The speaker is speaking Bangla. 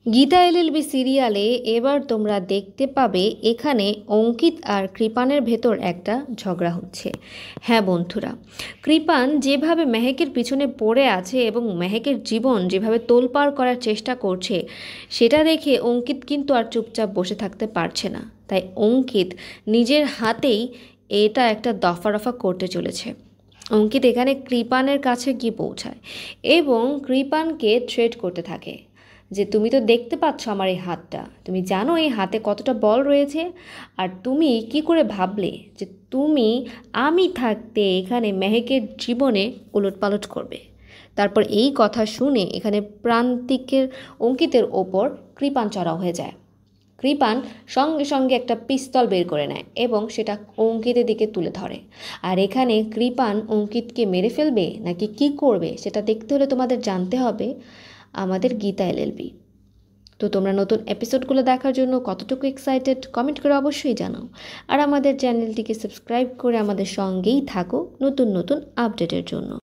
গীতা এলএলবি সিরিয়ালে এবার তোমরা দেখতে পাবে এখানে অঙ্কিত আর কৃপানের ভেতর একটা ঝগড়া হচ্ছে। হ্যাঁ বন্ধুরা, কৃপান যেভাবে মেহেকের পিছনে পড়ে আছে এবং মেহেকের জীবন যেভাবে তোলপাড় করার চেষ্টা করছে সেটা দেখে অঙ্কিত কিন্তু আর চুপচাপ বসে থাকতে পারছে না। তাই অঙ্কিত নিজের হাতেই এটা একটা দফা করতে চলেছে। অঙ্কিত এখানে কৃপানের কাছে গিয়ে পৌঁছায় এবং কৃপানকে থ্রেট করতে থাকে যে তুমি তো দেখতে পাচ্ছ আমার এই হাতটা, তুমি জানো এই হাতে কতটা বল রয়েছে, আর তুমি কি করে ভাবলে যে তুমি আমি থাকতে এখানে মেহেকের জীবনে উলটপালট করবে। তারপর এই কথা শুনে এখানে প্রান্তিকের অঙ্কিতের ওপর কৃপান চড়াও হয়ে যায়। কৃপান সঙ্গে সঙ্গে একটা পিস্তল বের করে নেয় এবং সেটা অঙ্কিতের দিকে তুলে ধরে। আর এখানে কৃপান অঙ্কিতকে মেরে ফেলবে নাকি কি করবে সেটা দেখতে হলে তোমাদের জানতে হবে আমাদের গীতা এলএলবি। তো তোমরা নতুন এপিসোডগুলো দেখার জন্য কতটুকু এক্সাইটেড কমেন্ট করে অবশ্যই জানাও। আর আমাদের চ্যানেলটিকে সাবস্ক্রাইব করে আমাদের সঙ্গেই থাকো নতুন আপডেটের জন্য।